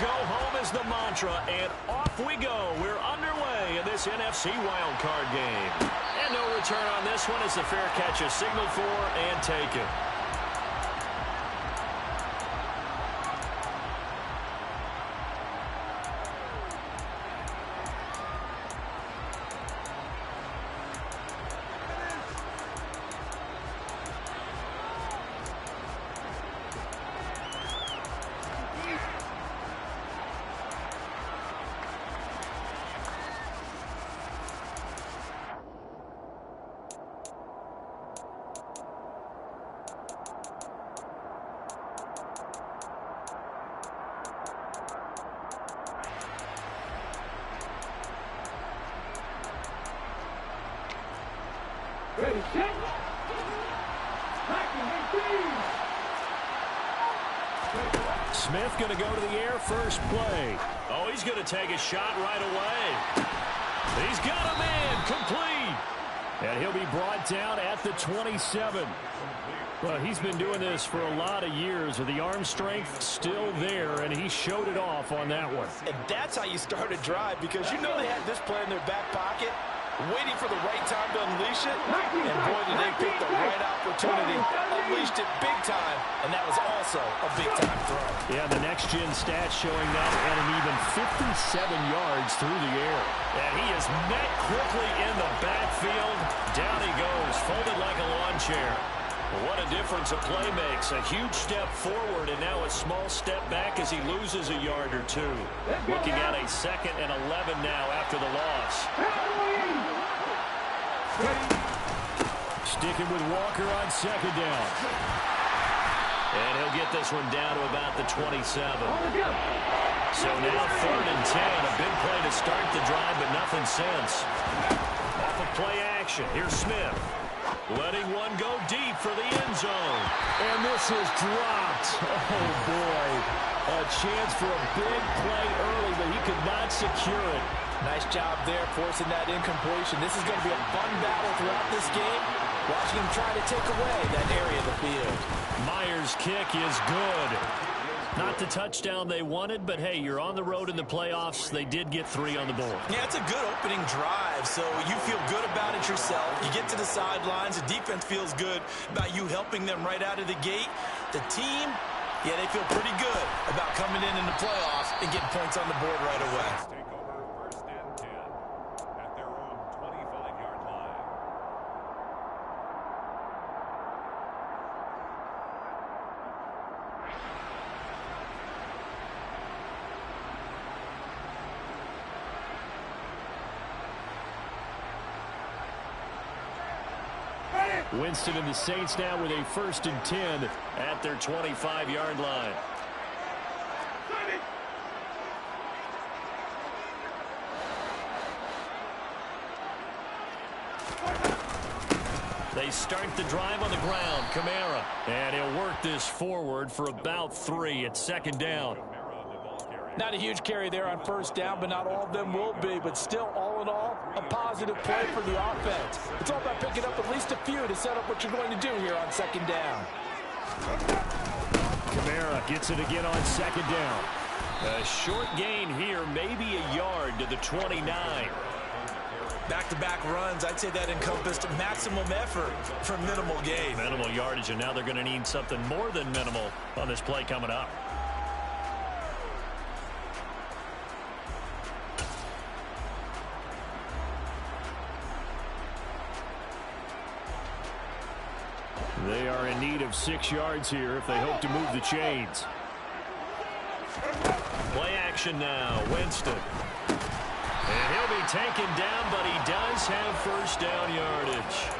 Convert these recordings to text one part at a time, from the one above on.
go home is the mantra, and off we go. We're underway in this NFC wildcard game. And no return on this one as the fair catch is signaled for and taken. Smith going to go to the air first play. Oh, he's going to take a shot right away. He's got a man complete. And he'll be brought down at the 27. Well, he's been doing this for a lot of years with the arm strength still there, and he showed it off on that one. And that's how you start a drive, because you know they had this player in their back pocket, waiting for the right time to unleash it. And boy, did they pick the right opportunity. Unleashed it big time, and that was also a big-time throw. Yeah, the next-gen stats showing that at an even 57 yards through the air. And he is met quickly in the backfield. Down he goes, folded like a lawn chair. What a difference a play makes. A huge step forward and now a small step back as he loses a yard or two. Looking at a 2nd and 11 now after the loss. Sticking with Walker on 2nd down. And he'll get this one down to about the 27. So now 3rd and 10. A big play to start the drive, but nothing since. Off of play action. Here's Smith. Letting one go deep for the end zone. And this is dropped. Oh, boy. A chance for a big play early, but he could not secure it. Nice job there, forcing that incompletion. This is going to be a fun battle throughout this game. Watching him try to take away that area of the field. Myers' kick is good. Not the touchdown they wanted, but hey, you're on the road in the playoffs. They did get 3 on the board. Yeah, it's a good opening drive, so you feel good about it yourself. You get to the sidelines. The defense feels good about you helping them right out of the gate. The team, yeah, they feel pretty good about coming in the playoffs and getting points on the board right away. Winston and the Saints now with a 1st and 10 at their 25-yard line. They start the drive on the ground. Kamara. And he'll work this forward for about 3 at 2nd down. Not a huge carry there on 1st down, but not all of them will be. But still, all in all, a positive play for the offense. It's all about picking up at least a few to set up what you're going to do here on 2nd down. Kamara gets it again on 2nd down. A short gain here, maybe a yard to the 29. Back-to-back runs, I'd say that encompassed maximum effort for minimal gain. Minimal yardage, and now they're going to need something more than minimal on this play coming up. They are in need of 6 yards here if they hope to move the chains. Play action now, Winston. And he'll be taken down, but he does have 1st down yardage.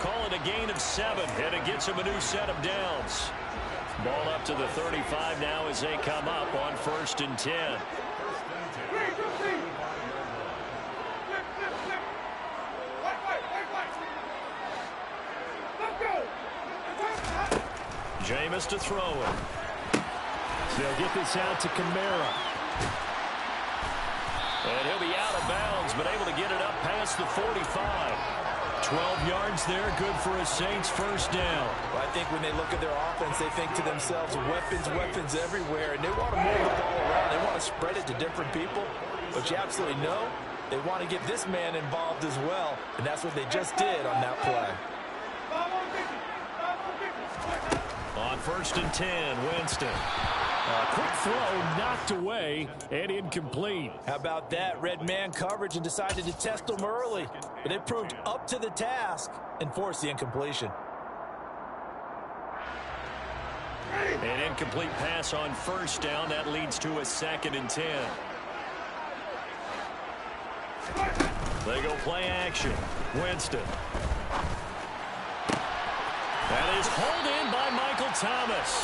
Call it a gain of 7, and it gets him a new set of downs. Ball up to the 35 now as they come up on 1st and 10. Jameis to throw it. So they'll get this out to Kamara. And he'll be out of bounds, but able to get it up past the 45. 12 yards there, good for a Saints first down. Well, I think when they look at their offense, they think to themselves, weapons, weapons everywhere, and they want to move the ball around. They want to spread it to different people, but you absolutely know they want to get this man involved as well, and that's what they just did on that play. On 1st and 10, Winston. A quick throw knocked away and incomplete. How about that? Red man coverage and decided to test them early. But they proved up to the task and forced the incompletion. An incomplete pass on 1st down. That leads to a 2nd and 10. They go play action. Winston. That is hauled in by Michael Thomas.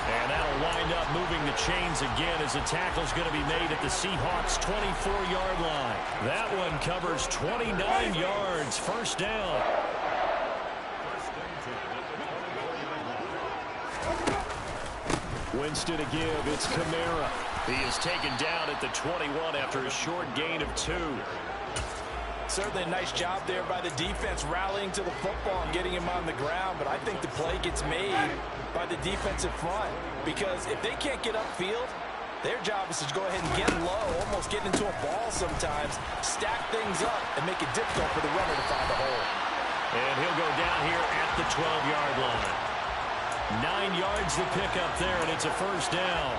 And that'll wind up moving the chains again as the tackle's going to be made at the Seahawks' 24-yard line. That one covers 29 yards. First down. Winston to give. It's Kamara. He is taken down at the 21 after a short gain of 2. Certainly a nice job there by the defense rallying to the football and getting him on the ground, but I think the play gets made by the defensive front because if they can't get upfield, their job is to go ahead and get low, almost get into a ball sometimes, stack things up, and make it difficult for the runner to find a hole. And he'll go down here at the 12-yard line. 9 yards to pick up there, and it's a first down.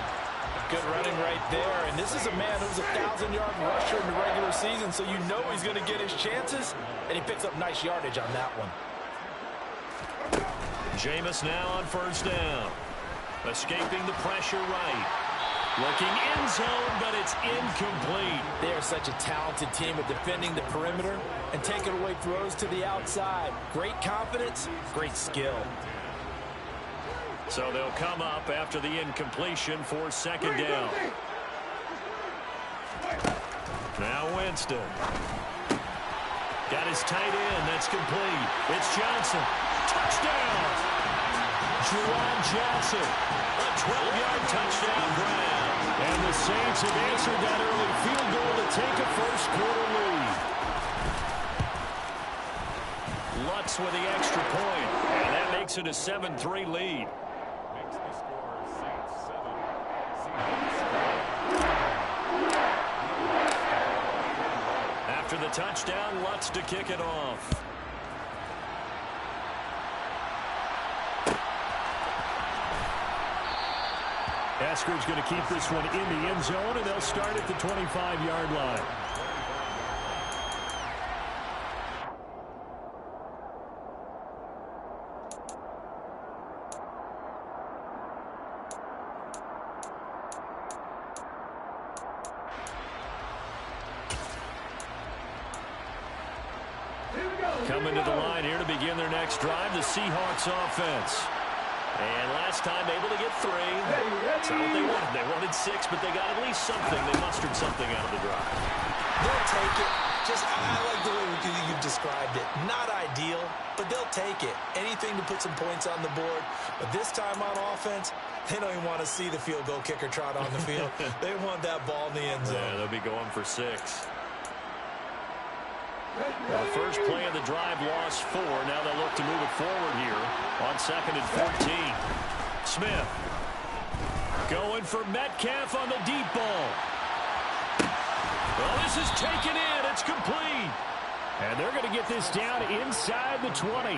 Good running right there, and this is a man who's a 1,000-yard rusher in the regular season, so you know he's going to get his chances, and he picks up nice yardage on that one. Jameis now on first down. Escaping the pressure right. Looking end zone, but it's incomplete. They are such a talented team at defending the perimeter and taking away throws to the outside. Great confidence, great skill. So they'll come up after the incompletion for 2nd down. Now Winston. Got his tight end. That's complete. It's Johnson. Touchdown. Juwan Johnson. A 12-yard touchdown grab. And the Saints have answered that early field goal to take a first-quarter lead. Lutz with the extra point. And that makes it a 7-3 lead. After the touchdown, Lutz to kick it off. Asker's going to keep this one in the end zone, and they'll start at the 25-yard line. Coming to the line here to begin their next drive, the Seahawks offense. And last time able to get 3. That's not what they wanted. They wanted 6, but they got at least something. They mustered something out of the drive. They'll take it. I like the way you've described it. Not ideal, but they'll take it. Anything to put some points on the board. But this time on offense, they don't even want to see the field goal kicker trot on the field. They want that ball in the end zone. Yeah, they'll be going for 6. The first play of the drive lost 4. Now they'll look to move it forward here on 2nd and 14. Smith going for Metcalf on the deep ball. Well, this is taken in. It's complete. And they're going to get this down inside the 20.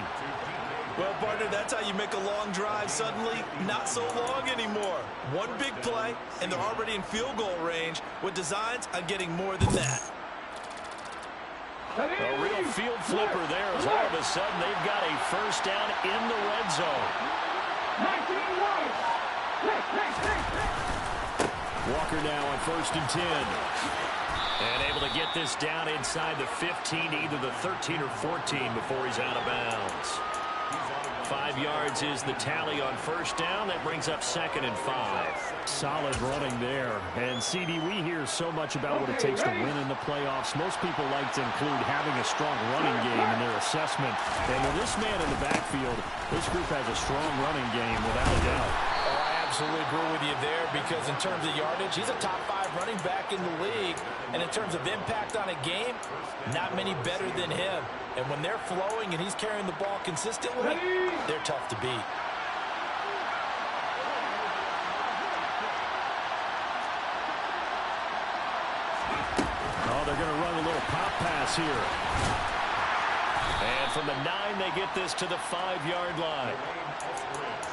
Well, partner, that's how you make a long drive suddenly not so long anymore. One big play, and they're already in field goal range with designs on getting more than that. A real field flipper there as all of a sudden they've got a first down in the red zone. Walker now on 1st and 10. And able to get this down inside the 15, either the 13 or 14 before he's out of bounds. 5 yards is the tally on first down. That brings up 2nd and 5. Solid running there. And, CD, we hear so much about what it takes to win in the playoffs. Most people like to include having a strong running game in their assessment. And with this man in the backfield, this group has a strong running game without a doubt. Oh, I absolutely agree with you there because in terms of yardage, he's a top 5 running back in the league. And in terms of impact on a game, not many better than him. And when they're flowing and he's carrying the ball consistently, they're tough to beat. Oh, they're going to run a little pop pass here. And from the 9, they get this to the 5-yard line.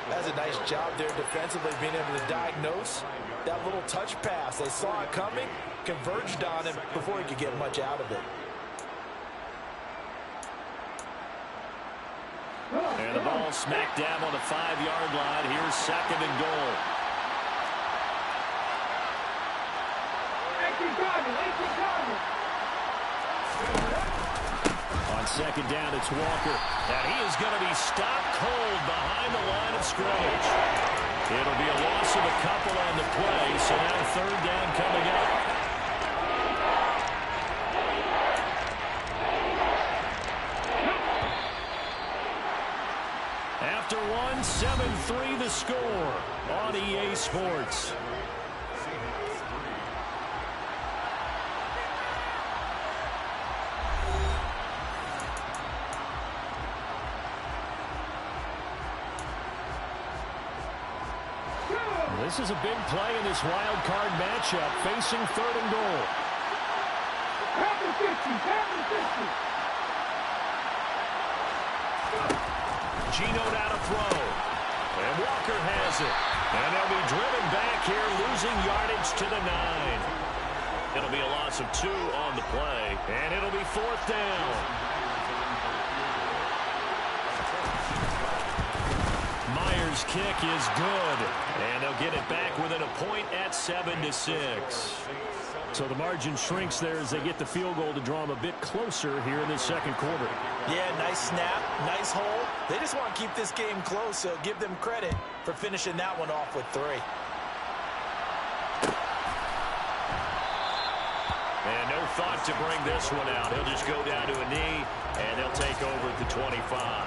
That's a nice job there defensively, being able to diagnose that little touch pass. They saw it coming, converged on him before he could get much out of it. And the ball smack dab on the 5-yard line. Here's 2nd and goal. On 2nd down, it's Walker. And he is going to be stopped cold behind the line of scrimmage. It'll be a loss of a couple on the play, so now 3rd down coming up. After one, 7-3 the score on EA Sports. This is a big play in this wild card matchup, facing 3rd and goal. Gino now to throw. And Walker has it. And they'll be driven back here, losing yardage to the 9. It'll be a loss of 2 on the play. And it'll be 4th down. Myers' kick is good. And they'll get it back within a point at 7-6. So the margin shrinks there as they get the field goal to draw them a bit closer here in the 2nd quarter. Yeah, nice snap, nice hole. They just want to keep this game close, so give them credit for finishing that one off with 3. And no thought to bring this one out. He'll just go down to a knee, and they'll take over at the 25.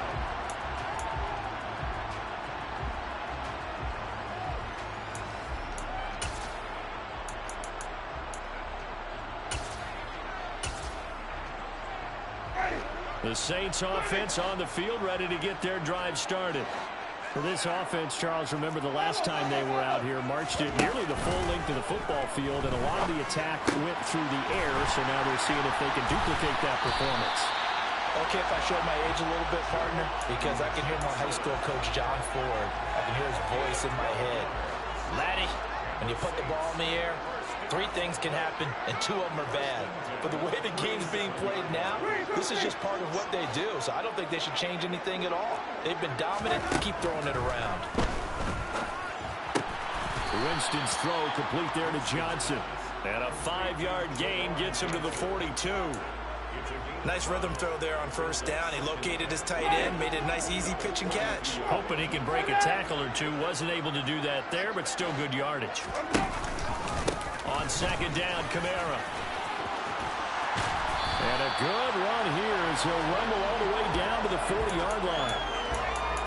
The Saints offense on the field, ready to get their drive started. For this offense, Charles, remember the last time they were out here, marched it nearly the full length of the football field, and a lot of the attack went through the air, so now they're seeing if they can duplicate that performance. Okay, if I show my age a little bit, partner, because I can hear my high school coach, John Ford. I can hear his voice in my head. Laddie, when you put the ball in the air, 3 things can happen, and 2 of them are bad. But the way the game's being played now, this is just part of what they do. So I don't think they should change anything at all. They've been dominant. Keep throwing it around. Winston's throw complete there to Johnson. And a 5-yard gain gets him to the 42. Nice rhythm throw there on 1st down. He located his tight end, made a nice easy pitch and catch. Hoping he can break a tackle or 2. Wasn't able to do that there, but still good yardage. On 2nd down, Kamara. And a good run here as he'll rumble all the way down to the 40-yard line.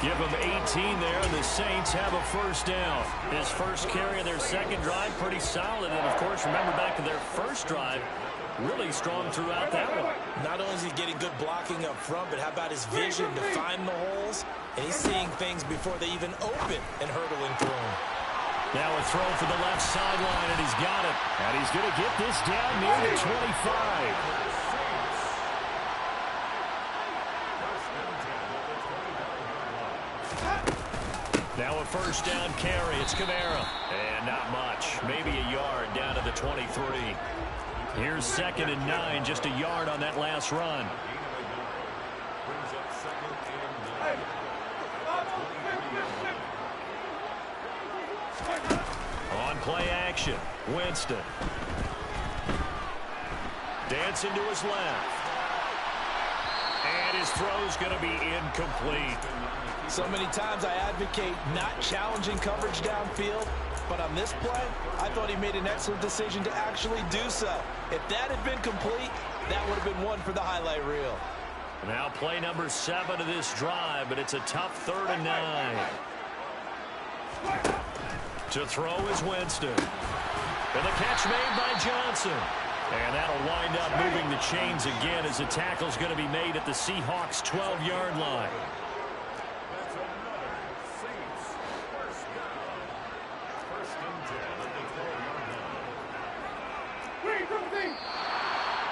Give him 18 there, and the Saints have a 1st down. His first carry of their 2nd drive, pretty solid. And, of course, remember back to their 1st drive, really strong throughout that one. Not only is he getting good blocking up front, but how about his vision to find the holes? And he's seeing things before they even open and hurdling through them. Now a throw for the left sideline, and he's got it. And he's going to get this down near the 25. Now a 1st down carry. It's Kamara. And not much. Maybe a yard down to the 23. Here's 2nd and 9. Just a yard on that last run. On play action, Winston. Dancing to his left. And his throw's going to be incomplete. So many times I advocate not challenging coverage downfield, but on this play, I thought he made an excellent decision to actually do so. If that had been complete, that would have been one for the highlight reel. Now play number 7 of this drive, but it's a tough 3rd and 9. To throw is Winston. And the catch made by Johnson. And that'll wind up moving the chains again as the tackle's going to be made at the Seahawks' 12-yard line.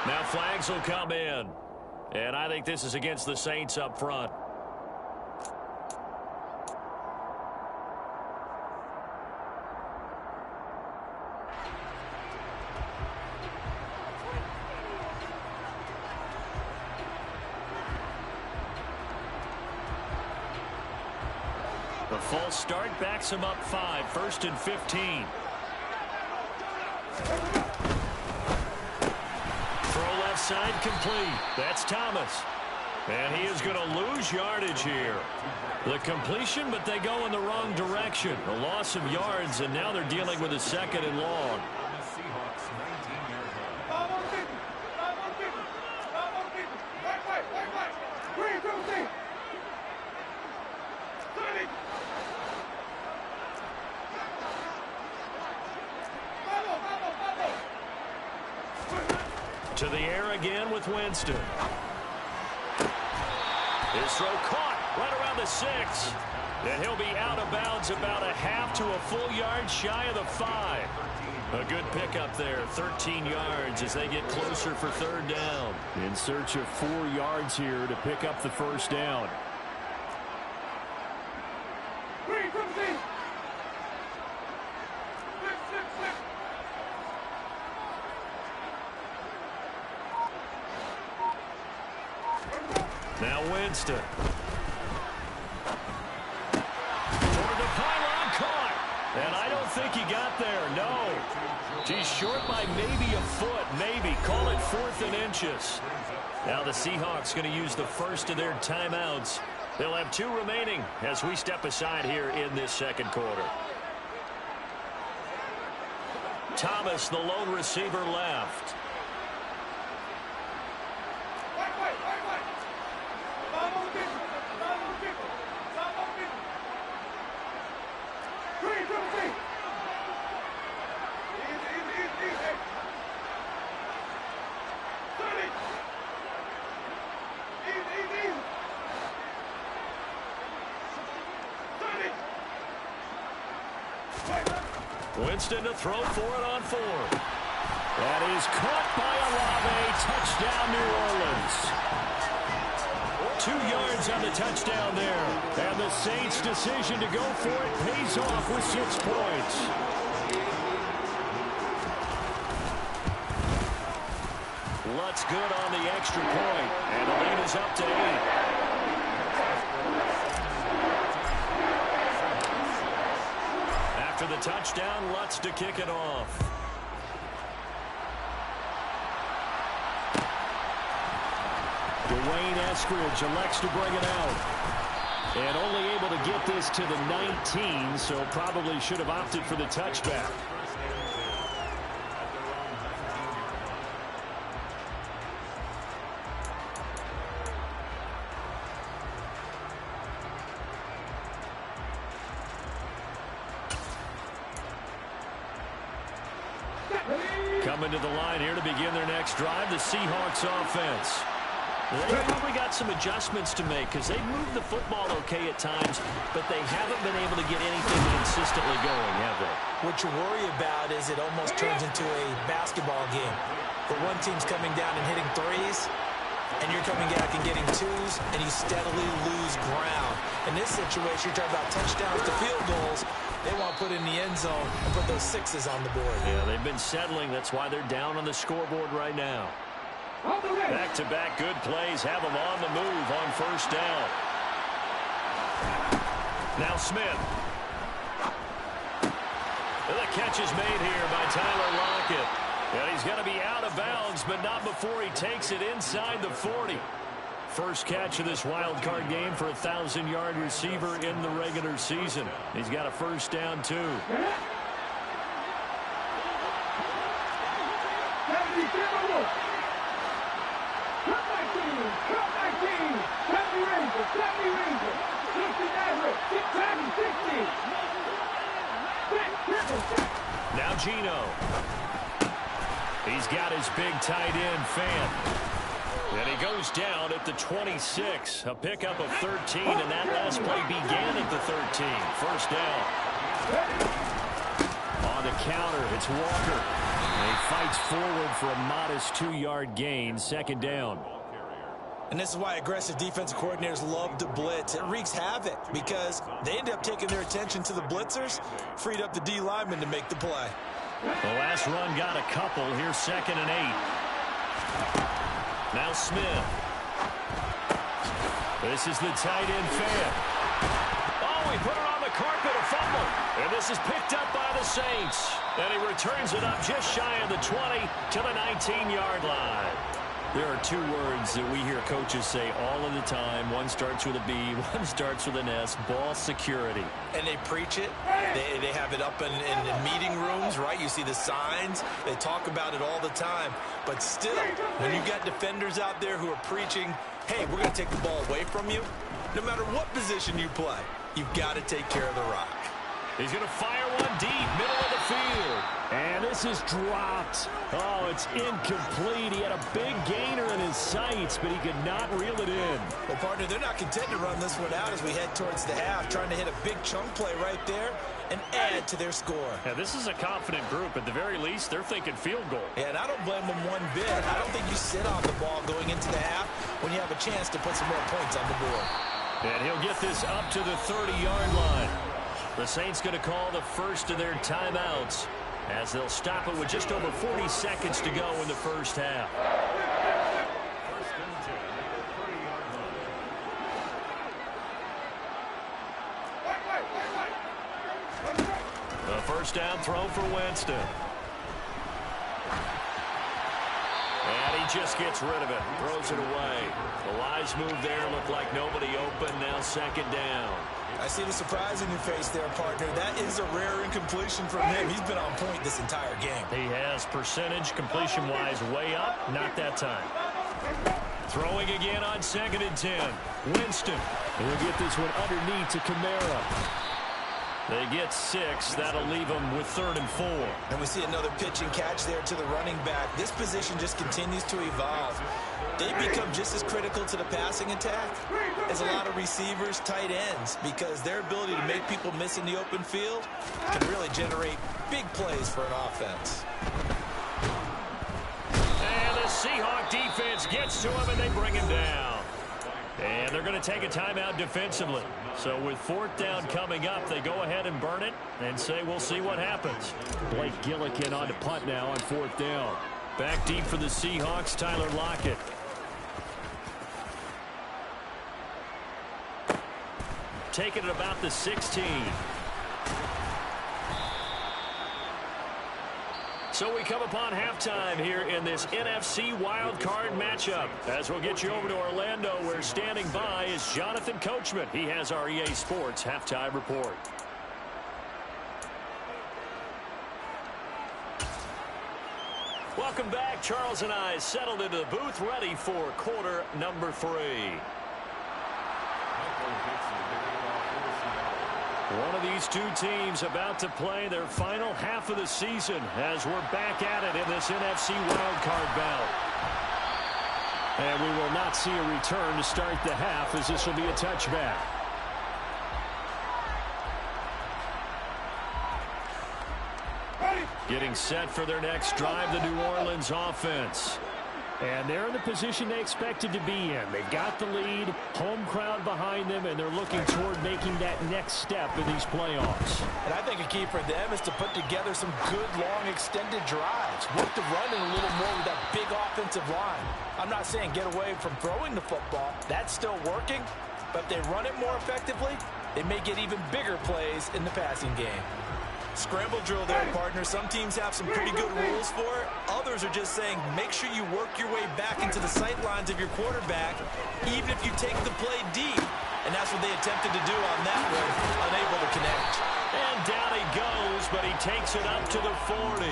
Now flags will come in. And I think this is against the Saints up front. The false start backs him up 5, 1st and 15. Throw left side complete. That's Thomas. And he is going to lose yardage here. The completion, but they go in the wrong direction. A loss of yards, and now they're dealing with a 2nd and long. To the air again with Winston. His throw caught right around the 6. And he'll be out of bounds about a half to a full yard shy of the 5. A good pickup there, 13 yards as they get closer for 3rd down. In search of 4 yards here to pick up the 1st down. Now Winston. Toward the pylon, caught. And I don't think he got there, no. He's short by maybe a foot, maybe. Call it 4th and inches. Now the Seahawks going to use the first of their timeouts. They'll have 2 remaining as we step aside here in this 2nd quarter. Thomas, the lone receiver, left. Winston to throw for it on 4. That is caught by Olave. Touchdown, New Orleans. 2 yards on the touchdown there. And the Saints' decision to go for it pays off with 6 points. Lutz good on the extra point. And the lead is up to 8. After the touchdown, Lutz to kick it off. Dwayne Eskridge elects to bring it out. And only able to get this to the 19, so probably should have opted for the touchback. Coming to the line here to begin their next drive, the Seahawks offense. They probably got some adjustments to make because they moved the football okay at times, but they haven't been able to get anything consistently going, have they? What you worry about is it almost turns into a basketball game. The one team's coming down and hitting 3s, and you're coming back and getting 2s, and you steadily lose ground. In this situation, you're talking about touchdowns to field goals. They want to put in the end zone and put those 6s on the board. Yeah, they've been settling. That's why they're down on the scoreboard right now. Back-to-back good plays have them on the move on 1st down. Now Smith. And the catch is made here by Tyler Lockett. And he's going to be out of bounds, but not before he takes it inside the 40. First catch of this wild card game for a 1,000-yard receiver in the regular season. He's got a 1st down, too. Now Gino. He's got his big tight end, Fan. And he goes down at the 26. A pickup of 13, and that last play began at the 13. First down. On the counter, it's Walker. And he fights forward for a modest 2-yard gain. Second down. And this is why aggressive defensive coordinators love to blitz. It wreaks havoc because they end up taking their attention to the blitzers, freed up the D lineman to make the play. The last run got a couple. Here's 2nd and 8. Now Smith. This is the tight end, Fan. Oh, he put it on the carpet, a fumble. And this is picked up by the Saints. And he returns it up just shy of the 20 to the 19-yard line. There are 2 words that we hear coaches say all of the time. One starts with a B, one starts with an S, ball security. And they preach it. They have it up in meeting rooms, right? You see the signs. They talk about it all the time. But still, when you got defenders out there who are preaching, hey, we're going to take the ball away from you, no matter what position you play, you've got to take care of the rock. He's going to fire one deep, middle of the field. And this is dropped. Oh, it's incomplete. He had a big gainer in his sights, but he could not reel it in. Well, partner, they're not content to run this one out as we head towards the half, trying to hit a big chunk play right there and add to their score. Yeah, this is a confident group. At the very least, they're thinking field goal. Yeah, and I don't blame them one bit. I don't think you sit on the ball going into the half when you have a chance to put some more points on the board. And he'll get this up to the 30-yard line. The Saints going to call the first of their timeouts as they'll stop it with just over 40 seconds to go in the first half. The first down throw for Winston. And he just gets rid of it, throws it away. The wise move there, looked like nobody open, now second down. I see the surprise in your face there, partner. That is a rare incompletion from him. He's been on point this entire game. He has percentage completion-wise way up, not that time. Throwing again on 2nd and 10. Winston. And he'll get this one underneath to Kamara. They get 6. That'll leave them with 3rd and 4. And we see another pitch and catch there to the running back. This position just continues to evolve. They become just as critical to the passing attack as a lot of receivers, tight ends, because their ability to make people miss in the open field can really generate big plays for an offense. And the Seahawk defense gets to him, and they bring him down. And they're going to take a timeout defensively. So with 4th down coming up, they go ahead and burn it and say we'll see what happens. Blake Gillikin on to punt now on 4th down. Back deep for the Seahawks, Tyler Lockett. Taking it about the 16. So we come upon halftime here in this NFC wildcard matchup. As we'll get you over to Orlando, where standing by is Jonathan Coachman. He has our EA Sports halftime report. Welcome back. Charles and I settled into the booth, ready for quarter number 3. One of these 2 teams about to play their final half of the season as we're back at it in this NFC wildcard bout. And we will not see a return to start the half, as this will be a touchback. Getting set for their next drive, the New Orleans offense. And they're in the position they expected to be in. They've got the lead, home crowd behind them, and they're looking toward making that next step in these playoffs. And I think a key for them is to put together some good, long, extended drives. Work the run in a little more with that big offensive line. I'm not saying get away from throwing the football. That's still working. But if they run it more effectively, they may get even bigger plays in the passing game. Scramble drill there, partner. Some teams have some pretty good rules for it. Others are just saying make sure you work your way back into the sight lines of your quarterback, even if you take the play deep. And that's what they attempted to do on that one, unable to connect. And down he goes, but he takes it up to the 40.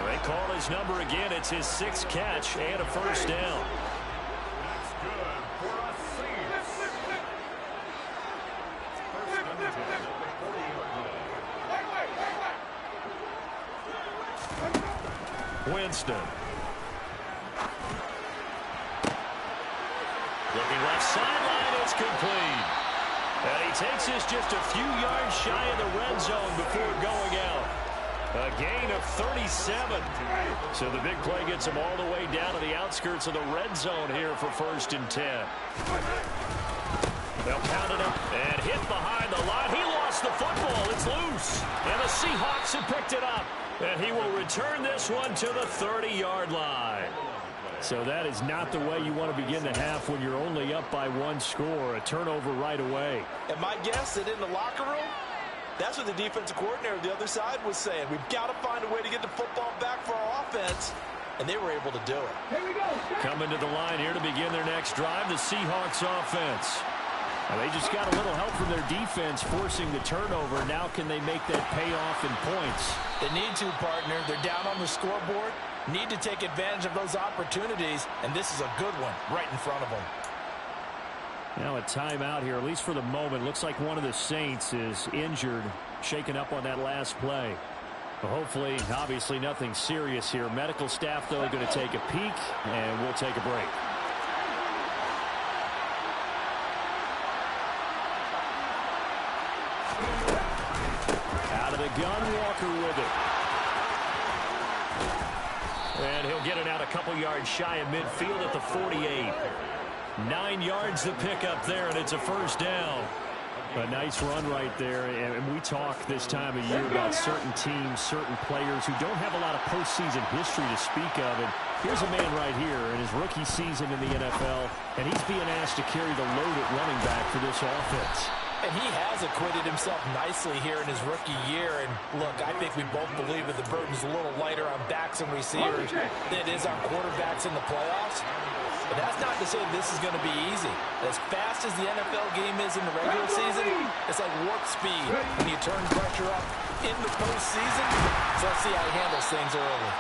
They call his number again. It's his 6th catch and a first down. Winston. Looking left sideline, it's complete. And he takes this just a few yards shy of the red zone before going out. A gain of 37. So the big play gets him all the way down to the outskirts of the red zone here for 1st and 10. They'll count it up and hit behind the line. He lost the football. It's loose. And the Seahawks have picked it up. And he will return this one to the 30-yard line. So that is not the way you want to begin the half when you're only up by 1 score. A turnover right away. And my guess that in the locker room, that's what the defensive coordinator on the other side was saying. We've got to find a way to get the football back for our offense. And they were able to do it. Here we go. Coming to the line here to begin their next drive, the Seahawks offense. Now they just got a little help from their defense forcing the turnover. Now can they make that pay off in points? They need to, partner. They're down on the scoreboard. Need to take advantage of those opportunities. And this is a good one right in front of them. Now a timeout here, at least for the moment. Looks like one of the Saints is injured, shaken up on that last play. Well, hopefully, obviously nothing serious here. Medical staff, though, going to take a peek, and we'll take a break. Out of the gun, Walker with it. And he'll get it out a couple yards shy of midfield at the 48. 9 yards to pick up there, and it's a 1st down. A nice run right there, and we talk this time of year about certain teams, certain players who don't have a lot of postseason history to speak of. And here's a man right here in his rookie season in the NFL, and he's being asked to carry the load at running back for this offense. And he has acquitted himself nicely here in his rookie year. And look, I think we both believe that the burden's a little lighter on backs and receivers than it is on quarterbacks in the playoffs. But that's not to say this is going to be easy. As fast as the NFL game is in the regular season, it's like warp speed when you turn pressure up in the postseason. So let's see how he handles things early.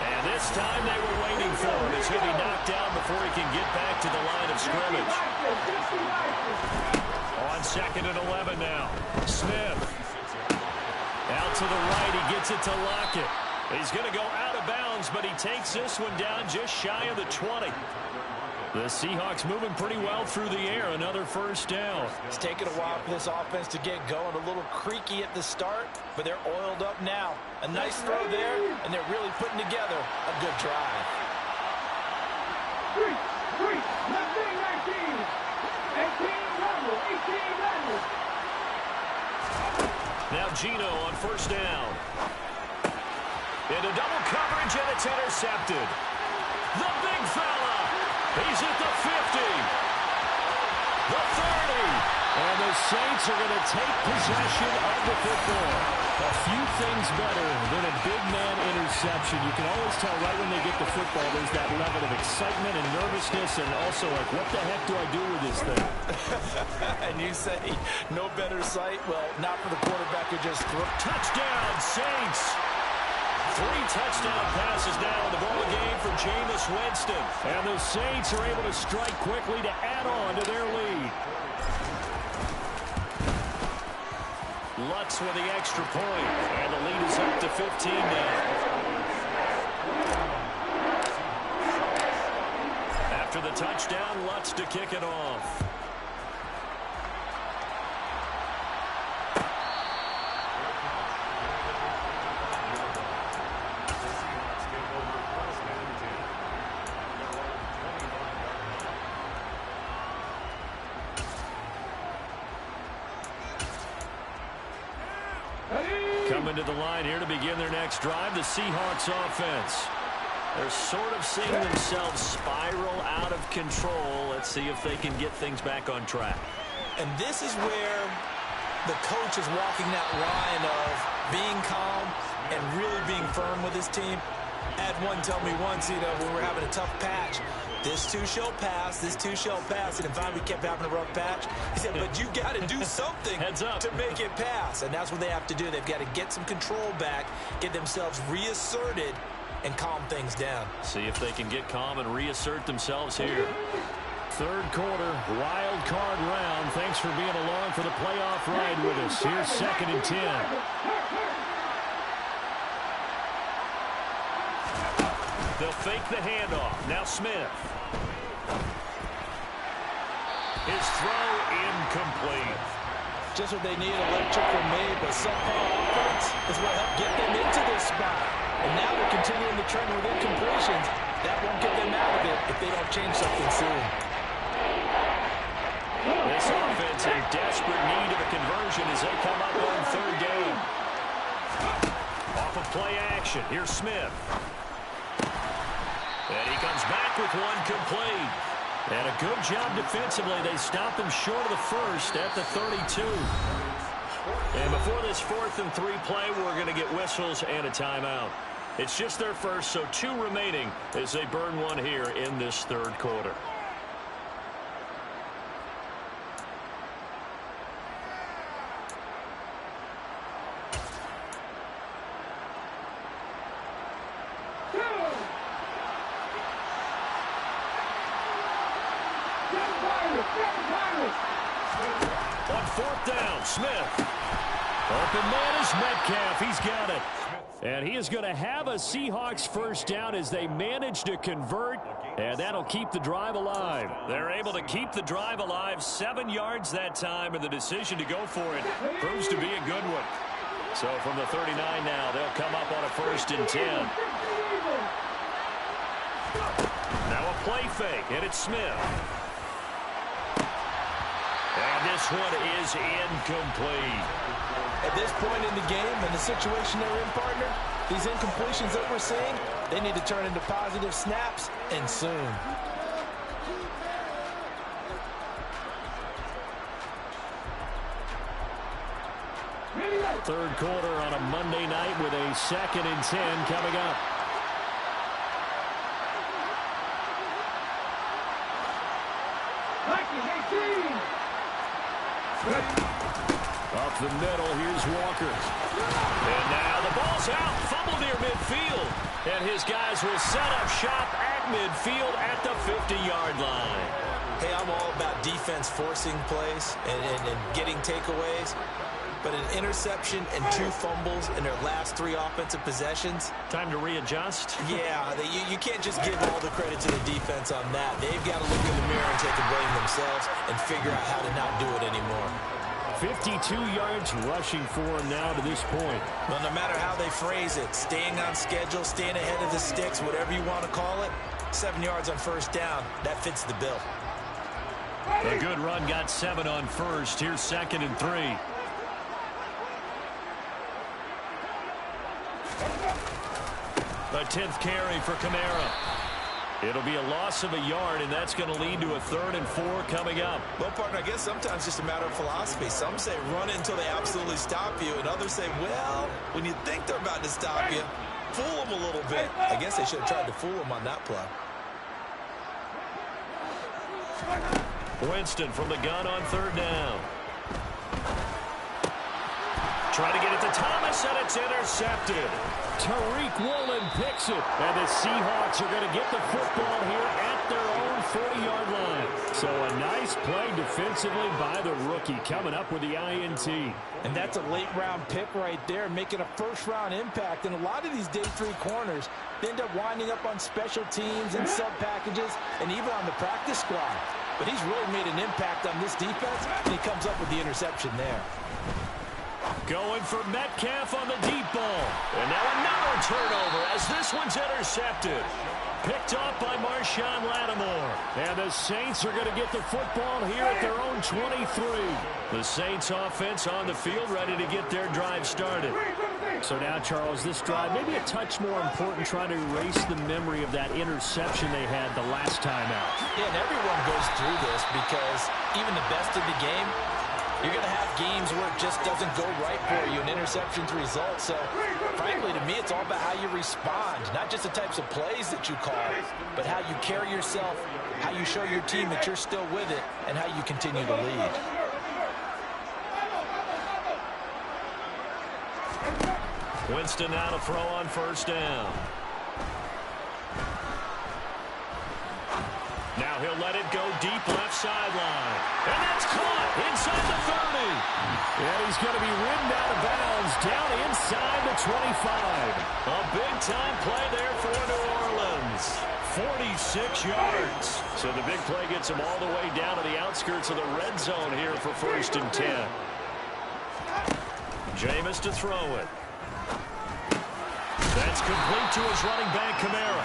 And this time they were waiting for him as he'll be knocked down before he can get back to the line of scrimmage. On 2nd and 11 now. Smith. Out to the right. He gets it to Lockett. He's going to go out of bounds, but he takes this one down just shy of the 20. The Seahawks moving pretty well through the air. Another 1st down. It's taken a while for this offense to get going. A little creaky at the start, but they're oiled up now. A nice throw there, and they're really putting together a good drive. 3, 19, 18, level, 18, level. Now Gino on 1st down. Into double coverage, and it's intercepted. The big fella. He's at the 50. The 30. And the Saints are going to take possession of the football. A few things better than a big man interception. You can always tell right when they get the football, there's that level of excitement and nervousness, and also like, what the heck do I do with this thing? And you say, no better sight? Well, not for the quarterback who just threw. Touchdown, Saints. 3 touchdown passes now in the ball game for Jameis Winston. And the Saints are able to strike quickly to add on to their lead. Lutz with the extra point. And the lead is up to 15 now. After the touchdown, Lutz to kick it off. Coming to the line here to begin their next drive, the Seahawks offense. They're sort of seeing themselves spiral out of control. Let's see if they can get things back on track. And this is where the coach is walking that line of being calm and really being firm with his team. I had one tell me once, when we were having a tough patch, this too shall pass, this too shall pass. And finally we kept having a rough patch. He said, but you got to do something to make it pass. And that's what they have to do. They've got to get some control back, get themselves reasserted, and calm things down. See if they can get calm and reassert themselves here. 3rd quarter, wild card round. Thanks for being along for the playoff ride with us. Here's 2nd and 10. They'll fake the handoff. Now Smith. His throw incomplete. Just what they need, electric from me, but subpar offense is what helped get them into this spot. And now they're continuing the trend with incompletions. That won't get them out of it if they don't change something soon. This offense in desperate need of a conversion as they come up on third down. Off of play action, here's Smith. And he comes back with one complete. And a good job defensively. They stop him short of the first at the 32. And before this 4th and 3 play, we're going to get whistles and a timeout. It's just their first, so 2 remaining as they burn one here in this third quarter. On 4th down, Smith. Open man is Metcalf. He's got it. And he is going to have a Seahawks first down as they manage to convert, and that'll keep the drive alive. They're able to keep the drive alive, 7 yards that time, and the decision to go for it proves to be a good one. So from the 39 now, they'll come up on a 1st and 10. Now a play fake, and it's Smith. And this one is incomplete. At this point in the game, and the situation they're in, partner, these incompletions that we're seeing, they need to turn into positive snaps, and soon. Third quarter on a Monday night with a 2nd and 10 coming up. Up the middle, here's Walker. And now the ball's out, fumble near midfield. And his guys will set up shop at midfield at the 50-yard line. Hey, I'm all about defense forcing plays and getting takeaways. But an interception and 2 fumbles in their last 3 offensive possessions. Time to readjust? Yeah, you can't just give all the credit to the defense on that. They've got to look in the mirror and take the blame themselves and figure out how to not do it anymore. 52 yards rushing for him now to this point. Well, no matter how they phrase it, staying on schedule, staying ahead of the sticks, whatever you want to call it, 7 yards on 1st down, that fits the bill. A good run got 7 on 1st. Here's 2nd and 3. A 10th carry for Kamara. It'll be a loss of a yard, and that's going to lead to a 3rd and 4 coming up. Well, partner, I guess sometimes it's just a matter of philosophy. Some say run it until they absolutely stop you, and others say, well, when you think they're about to stop you, fool them a little bit. I guess they should have tried to fool them on that play. Winston from the gun on 3rd down. Trying to get it to Thomas, and it's intercepted. Tariq Woolen picks it, and the Seahawks are going to get the football here at their own 40-yard line. So a nice play defensively by the rookie, coming up with the INT. And that's a late-round pick right there, making a first-round impact. And a lot of these day 3 corners, they end up winding up on special teams and sub-packages and even on the practice squad. But he's really made an impact on this defense, and he comes up with the interception there. Going for Metcalf on the deep ball. And now another turnover as this one's intercepted. Picked off by Marshawn Lattimore. And the Saints are going to get the football here at their own 23. The Saints offense on the field ready to get their drive started. So now, Charles, this drive maybe a touch more important, trying to erase the memory of that interception they had the last time out. Yeah, and everyone goes through this because even the best of the game, you're going to have games where it just doesn't go right for you and interceptions result. So, frankly, to me, it's all about how you respond, not just the types of plays that you call, but how you carry yourself, how you show your team that you're still with it, and how you continue to lead. Winston now to throw on 1st down. Now he'll let it go deep left sideline. And that's caught inside the 30. And he's going to be ridden out of bounds down inside the 25. A big-time play there for New Orleans. runs. 46 yards. So the big play gets him all the way down to the outskirts of the red zone here for 1st and 10. Jameis to throw it. That's complete to his running back, Kamara.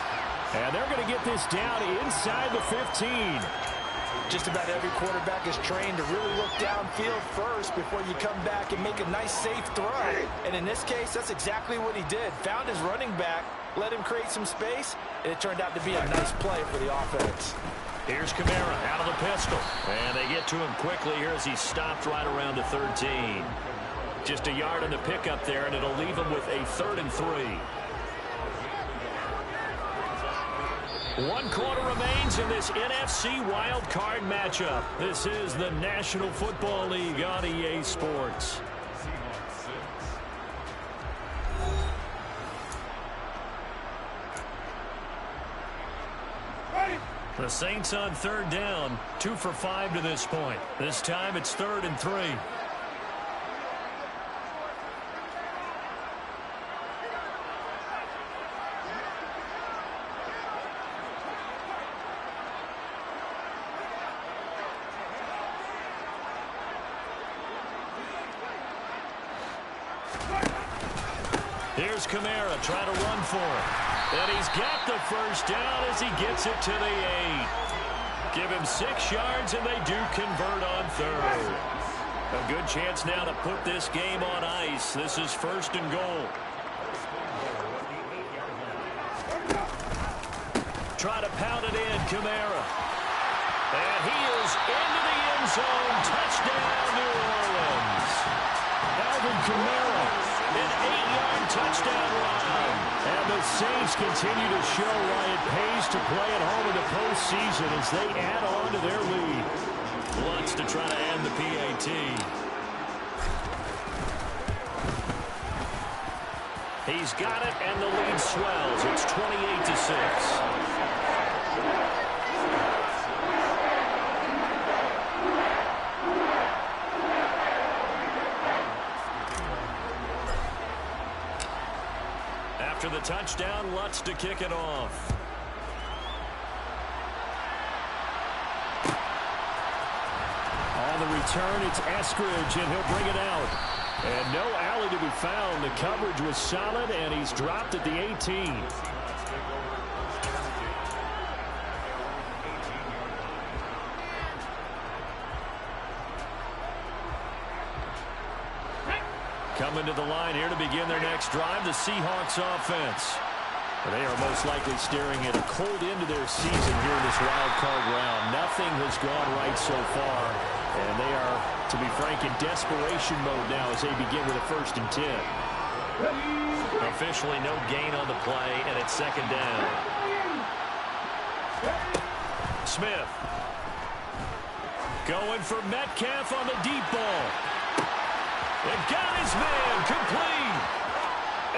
And they're going to get this down inside the 15. Just about every quarterback is trained to really look downfield first before you come back and make a nice, safe throw. And in this case, that's exactly what he did. Found his running back, let him create some space, and it turned out to be a nice play for the offense. Here's Kamara out of the pistol. And they get to him quickly here as he stopped right around the 13. Just a yard on the pickup there, and it'll leave him with a 3rd and 3. 1 quarter remains in this NFC wild card matchup. This is the National Football League on EA Sports. The Saints on 3rd down, 2 for 5 to this point. This time it's 3rd and 3. Here's Kamara trying to run for it. And he's got the 1st down as he gets it to the 8. Give him 6 yards, and they do convert on 3rd. A good chance now to put this game on ice. This is 1st and goal. Try to pound it in, Kamara. And he is into the end zone. Touchdown, New Orleans. Alvin Kamara, an 8-yard touchdown run. And the Saints continue to show why it pays to play at home in the postseason as they add on to their lead. Wants to try to end the PAT. He's got it, and the lead swells. It's 28-6. After the touchdown, Lutz to kick it off. On the return, it's Eskridge, and he'll bring it out. And no alley to be found. The coverage was solid, and he's dropped at the 18. Coming to the line here to begin their next drive, the Seahawks offense. They are most likely staring at a cold end to their season here in this wild card round. Nothing has gone right so far, and they are, to be frank, in desperation mode now as they begin with a 1st and 10. Officially no gain on the play, and it's 2nd down. Smith going for Metcalf on the deep ball. And got his man complete.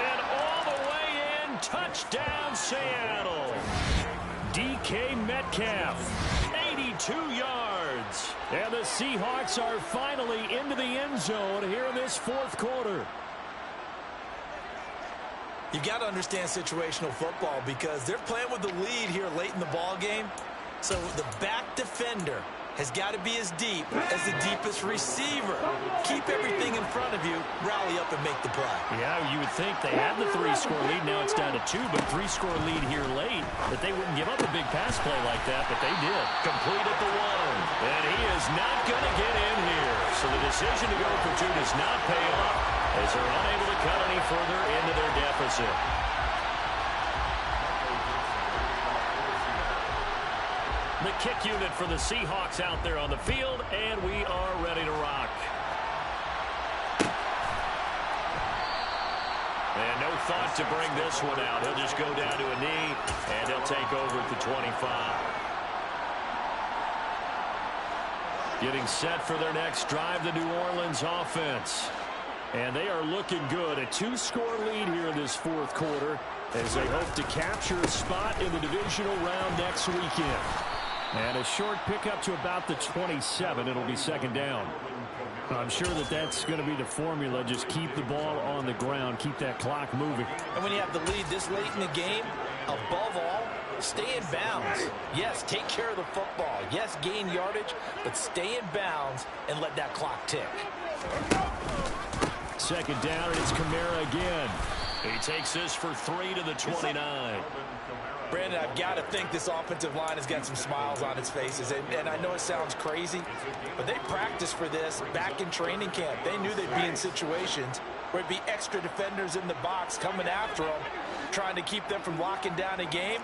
And all the way in, touchdown Seattle. DK Metcalf, 82 yards. And the Seahawks are finally into the end zone here in this 4th quarter. You've got to understand situational football because they're playing with the lead here late in the ball game. So the back defender has got to be as deep as the deepest receiver. Keep everything in front of you, rally up and make the play. Yeah, you would think they had the 3-score lead. Now it's down to 2, but 3-score lead here late. That they wouldn't give up a big pass play like that, but they did. Complete at the 1. And he is not going to get in here. So the decision to go for 2 does not pay off as they're unable to cut any further into their deficit. The kick unit for the Seahawks out there on the field, and we are ready to rock. And no thought to bring this one out. He'll just go down to a knee, and he'll take over at the 25. Getting set for their next drive, the New Orleans offense. And they are looking good. A 2-score lead here in this 4th quarter as they hope to capture a spot in the divisional round next weekend. And a short pickup to about the 27. It'll be 2nd down. I'm sure that that's going to be the formula. Just keep the ball on the ground. Keep that clock moving. And when you have the lead this late in the game, above all, Stay in bounds. Yes, take care of the football. Yes, gain yardage, but stay in bounds and let that clock tick. Second down, and it's Kamara again. He takes this for 3 to the 29. Brandon, I've got to think this offensive line has got some smiles on its faces. And I know it sounds crazy, but they practiced for this back in training camp. They knew they'd be in situations where it'd be extra defenders in the box coming after them, trying to keep them from locking down a game.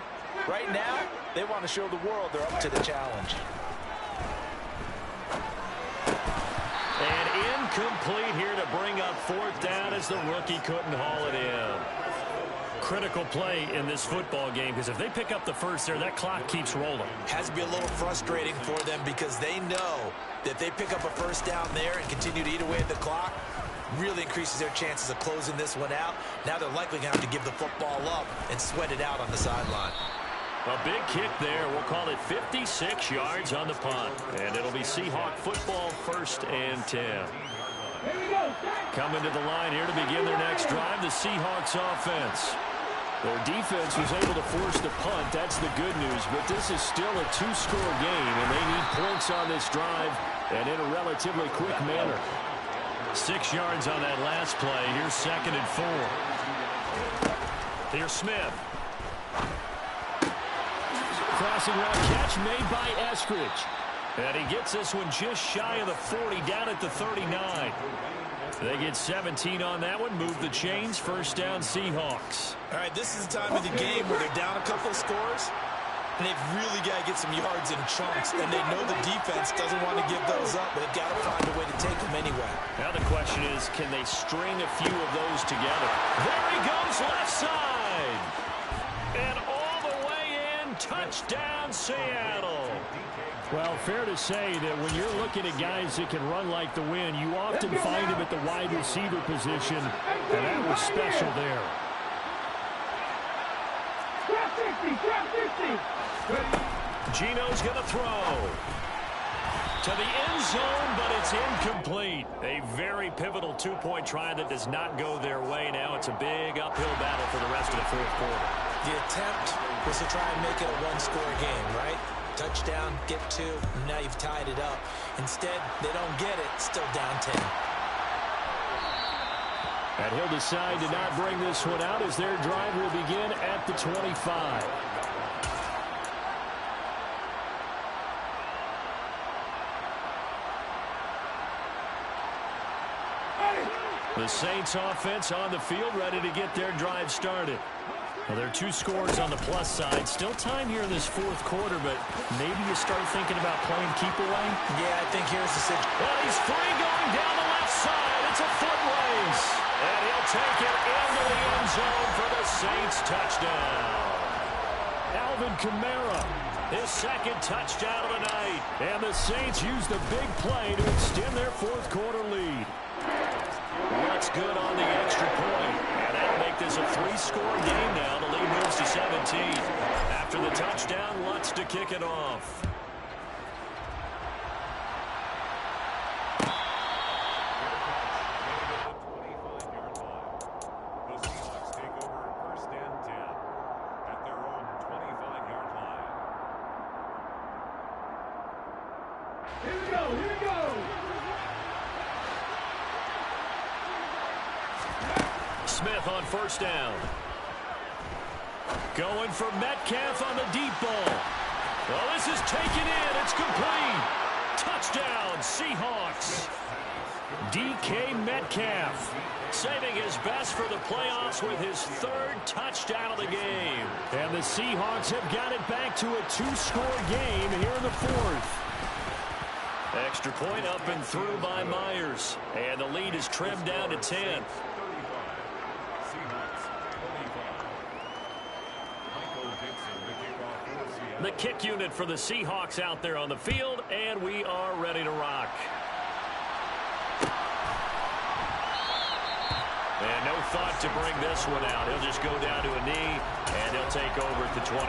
Right now, they want to show the world they're up to the challenge. And incomplete here to bring up fourth down as the rookie couldn't haul it in. Critical play in this football game, because if they pick up the first there, that clock keeps rolling. Has to be a little frustrating for them because they know that if they pick up a first down there and continue to eat away at the clock, really increases their chances of closing this one out. Now they're likely going to have to give the football up and sweat it out on the sideline. A big kick there. We'll call it 56 yards on the punt. And it'll be Seahawk football, 1st and 10. Coming to the line here to begin their next drive, the Seahawks offense. Their defense was able to force the punt. That's the good news. But this is still a 2-score game, and they need points on this drive and in a relatively quick manner. 6 yards on that last play. Here's 2nd and 4. Here's Smith. Crossing route catch made by Eskridge. And he gets this one just shy of the 40, down at the 39. They get 17 on that one, move the chains, 1st down Seahawks. All right, this is the time of the game where they're down a couple of scores, and they've really got to get some yards in chunks, and they know the defense doesn't want to give those up, but they've got to find a way to take them anyway. Now the question is, can they string a few of those together? There he goes, left side. And all the way in, touchdown Seattle. Well, fair to say that when you're looking at guys that can run like the wind, you often find them at the wide receiver position, and that was special there. Gino's going to throw to the end zone, but it's incomplete. A very pivotal 2-point try that does not go their way. Now it's a big uphill battle for the rest of the 4th quarter. The attempt was to try and make it a 1-score game, right? Touchdown, get 2, and now you've tied it up. Instead, they don't get it, still down 10. And he'll decide to not bring this one out as their drive will begin at the 25. The Saints offense on the field, ready to get their drive started. Well, there are 2 scores on the plus side. Still time here in this 4th quarter, but maybe you start thinking about playing keep away. Yeah, I think here's the situation. Well, he's free going down the left side. It's a foot race. And he'll take it into the end zone for the Saints touchdown. Alvin Kamara, his 2nd touchdown of the night. And the Saints use the big play to extend their 4th quarter lead. What's good on the extra point? And that'll make this a 3-score game now. The lead moves to 17. After the touchdown, Lutz to kick it off. The Seahawks take over 1st and 10 at their own 25-yard line. Here we go, here we go. Smith on 1st down. Going for Metcalf on the deep ball. Well, this is taken in. It's complete. Touchdown, Seahawks. DK Metcalf saving his best for the playoffs with his 3rd touchdown of the game. And the Seahawks have got it back to a 2-score game here in the 4th. Extra point up and through by Myers. And the lead is trimmed down to 10. The kick unit for the Seahawks out there on the field, and we are ready to rock. And no thought to bring this one out. He'll just go down to a knee, and he'll take over at the 25.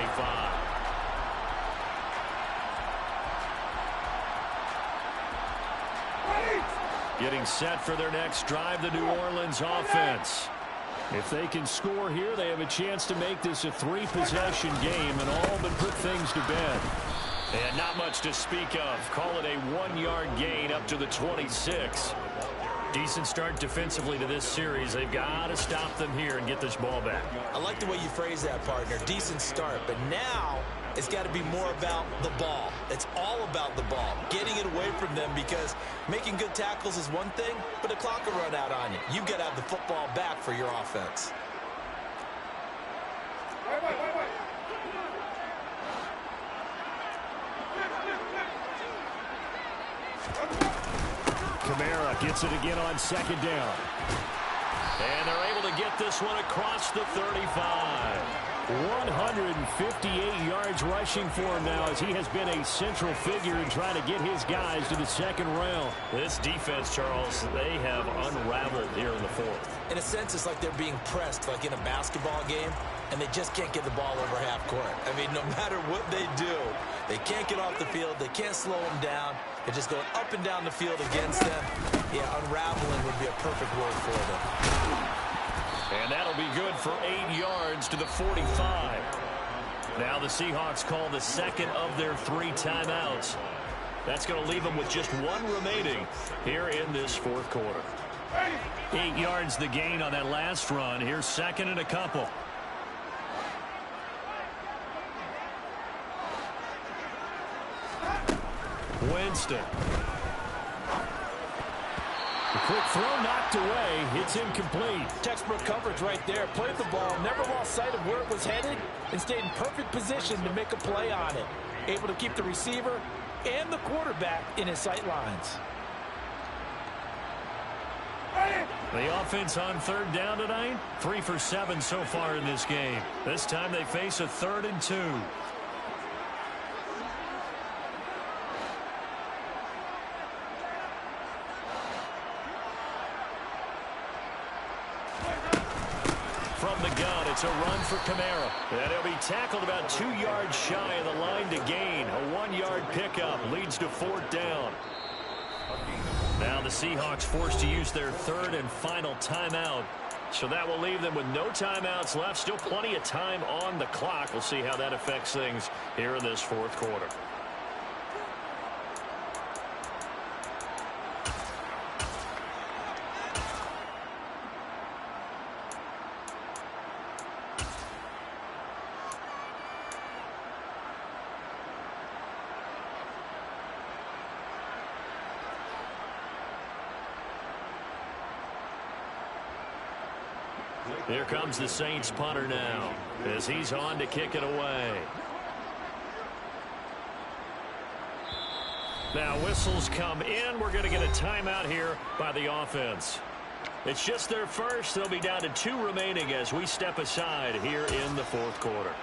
Getting set for their next drive, the New Orleans offense. If they can score here, they have a chance to make this a three-possession game and all but put things to bed. And not much to speak of. Call it a 1-yard gain up to the 26. Decent start defensively to this series. They've got to stop them here and get this ball back. I like the way you phrase that, partner. Decent start. But now it's got to be more about the ball. It's all about the ball. Getting it away from them, because making good tackles is one thing, but the clock will run out on you. You've got to have the football back for your offense. Kamara gets it again on second down. And they're able to get this one across the 35. 158 yards rushing for him now, as he has been a central figure in trying to get his guys to the second round. This defense, Charles, they have unraveled here in the fourth. In a sense, it's like they're being pressed like in a basketball game, and they just can't get the ball over half court. I mean, no matter what they do, they can't get off the field. They can't slow them down. They're just going up and down the field against them. Yeah, unraveling would be a perfect word for them. And that'll be good for 8 yards to the 45. Now the Seahawks call the second of their 3 timeouts. That's going to leave them with just 1 remaining here in this fourth quarter. 8 yards the gain on that last run. Here's second and a couple. Winston. The quick throw knocked away. It's incomplete. Textbook coverage right there. Played the ball, never lost sight of where it was headed, and stayed in perfect position to make a play on it. Able to keep the receiver and the quarterback in his sight lines. The offense on third down tonight, 3 for 7 so far in this game. This time they face a 3rd and 2. From the gun, it's a run for Kamara. And he'll be tackled about 2 yards shy of the line to gain. A 1-yard pickup leads to 4th down. Now the Seahawks forced to use their 3rd and final timeout. So that will leave them with no timeouts left. Still plenty of time on the clock. We'll see how that affects things here in this fourth quarter. Here comes the Saints punter now, as he's on to kick it away. Now whistles come in. We're going to get a timeout here by the offense. It's just their first. They'll be down to 2 remaining as we step aside here in the fourth quarter.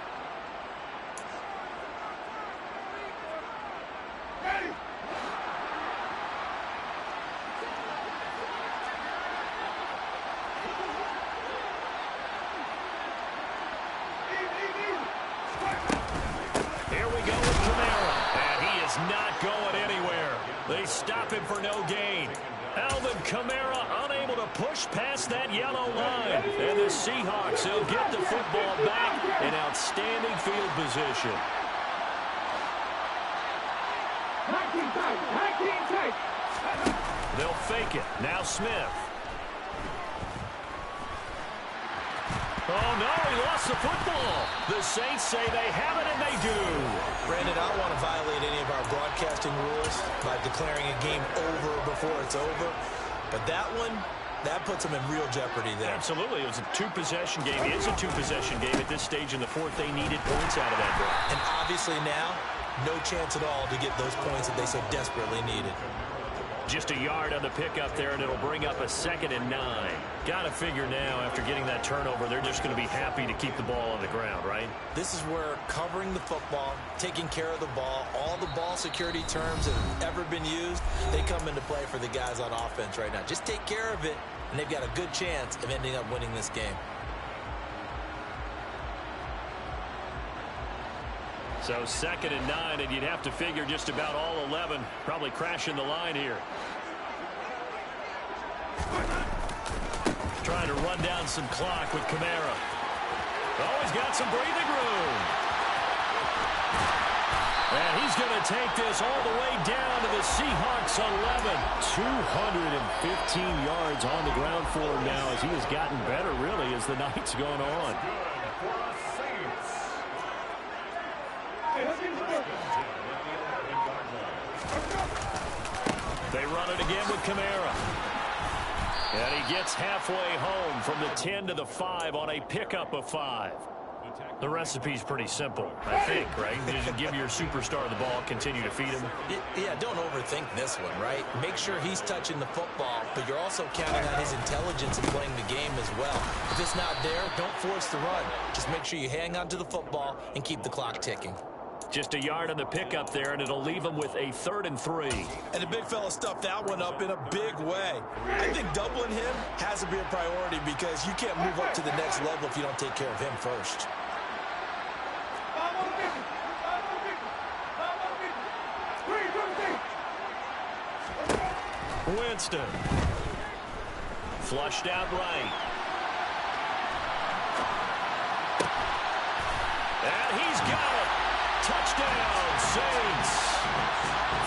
They stop him for no gain. Alvin Kamara unable to push past that yellow line. And the Seahawks will get the football back in outstanding field position. They'll fake it. Now Smith. Oh, no, he lost the football. The Saints say they have it, and they do. Brandon, I don't want to violate any of our broadcasting rules by declaring a game over before it's over. But that one, that puts them in real jeopardy there. Absolutely. It was a 2-possession game. It is a 2-possession game at this stage in the fourth. They needed points out of that drive. And obviously now, no chance at all to get those points that they so desperately needed. Just a yard on the pickup there, and it'll bring up a 2nd and 9. Got to figure now, after getting that turnover, they're just going to be happy to keep the ball on the ground, right? This is where covering the football, taking care of the ball, all the ball security terms that have ever been used, they come into play for the guys on offense right now. Just take care of it, and they've got a good chance of ending up winning this game. So 2nd and 9, and you'd have to figure just about all 11 probably crashing the line here. trying to run down some clock with Kamara. Oh, he's got some breathing room. And he's going to take this all the way down to the Seahawks 11. 215 yards on the ground for him now as he has gotten better, really, as the night's gone on. They run it again with Kamara. And he gets halfway home from the 10 to the 5 on a pickup of 5. The recipe's pretty simple, I think, right? Just give your superstar the ball, continue to feed him. Yeah, don't overthink this one, right? Make sure he's touching the football, but you're also counting on his intelligence in playing the game as well. If it's not there, don't force the run. Just make sure you hang on to the football and keep the clock ticking. Just a yard on the pickup there, and it'll leave him with a 3rd and 3. And the big fella stuffed that one up in a big way. I think doubling him has to be a priority because you can't move up to the next level if you don't take care of him first. Winston. Flushed out right. And he's got it. Touchdown, Saints.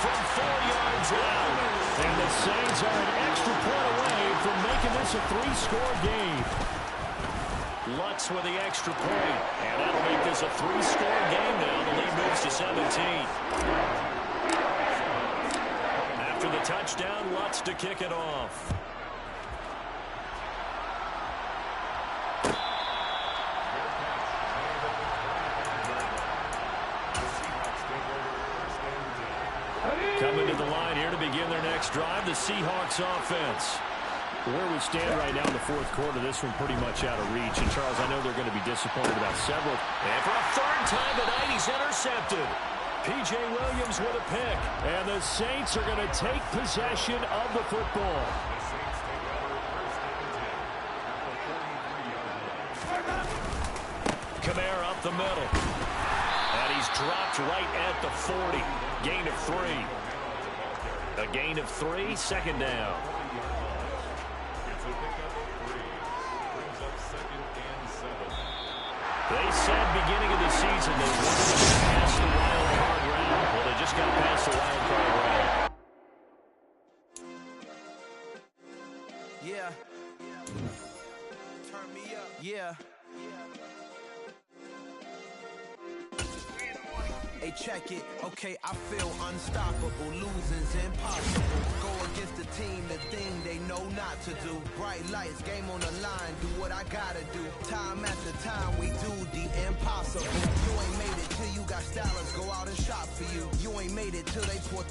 From 4 yards out. And the Saints are an extra point away from making this a 3-score game. Lutz with the extra point. And that'll make this a 3-score game now. The lead moves to 17. After the touchdown, Lutz to kick it off. Coming to the line here to begin their next drive, the Seahawks offense. Where we stand right now in the 4th quarter, this one pretty much out of reach. And, Charles, I know they're going to be disappointed about several. And for a 3rd time tonight, he's intercepted. P.J. Williams with a pick. And the Saints are going to take possession of the football. Kamara up the middle. And he's dropped right at the 40. Gain of 3. A gain of 3, 2nd down. They said beginning of the season they wanted to get past the wild card round. Well, they just got past the wild card round. Yeah. Turn me up. Yeah. Hey, check it. Okay, I feel unstoppable. Losing's impossible. Go against the team, the thing they know not to do. Bright lights, game on the line. Do what I gotta do. Time after time, we do the impossible. You ain't made it till you got stylists go out and shop for you. You ain't made it till they put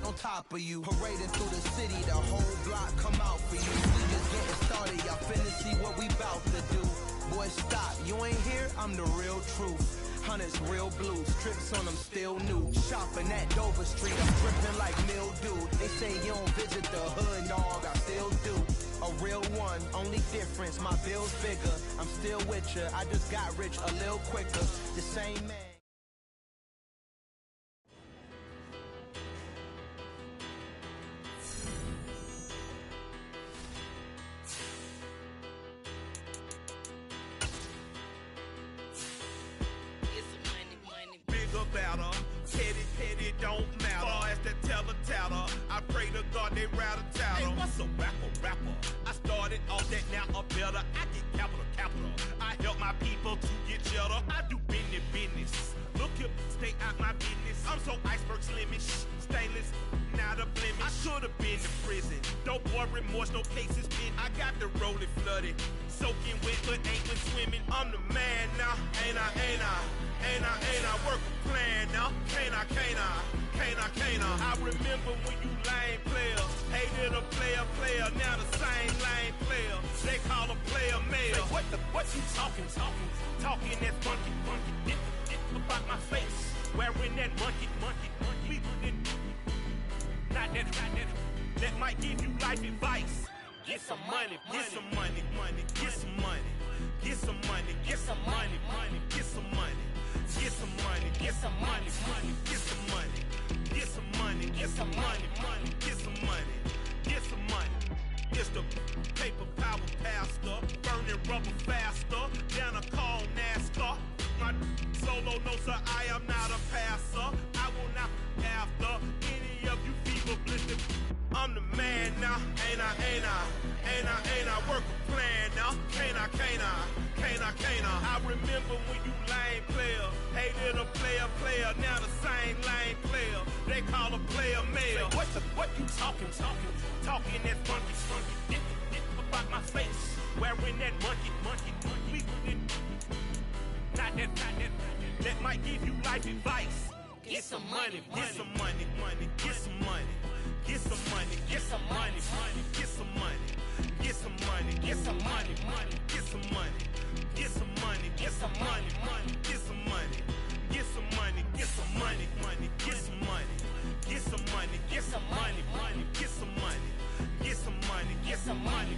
on top of you. Parading through the city, the whole block come out for you. We just getting started, y'all finna see what we bout to do. Boy, stop, you ain't here, I'm the real truth. Hunters, real blues, strips on them still new. Shopping at Dover Street, I'm dripping like mildew. They say you don't visit the hood, dog, I still do. A real one, only difference, my bill's bigger. I'm still with ya, I just got rich a little quicker. The same man. Petty don't matter. Far as that teller, I pray to God they rattle tattle. Hey, what's a rapper? I started off that, now a better. I get capital. I help my people to get cheddar. I do business. Look here, stay out my business. I'm so iceberg slimish, stainless, not a blemish. I should've been to prison. Don't boy remorse, no cases pinned. I got the rolling flooded, soaking wet, but ain't been swimming. I'm the man now, ain't I? Work a plan now, can't I? I remember when you lame player, hated a player, now the same lame player. They call a player mayor. What you talking that monkey, get about my face, wearing that monkey, we didn't, not that might give you life advice. Get some money, get some money, get some money, get some money, get some money, get some money. Get some money, get some money, get some money, get some money, get some money, get some money, get some money. It's the paper power pass. faster than a call NASCAR. My solo no sir, I am not a passer. I will not after any of you fever blistered. I'm the man now, ain't I? Work a plan now, can't I? I remember when you lame player, hated a player, now the same lame player. They call a player mayor. What you talking that funky, about my face, wearing that monkey. Not that, that might give you life advice. Get some money, get some money, get some money. Get some money, get some money, get some money, get some money, get some money, get some money, get some money, get some money, get some money, get some money, get some money, get some money, get some money, get some money, get some money, get some money, get some money,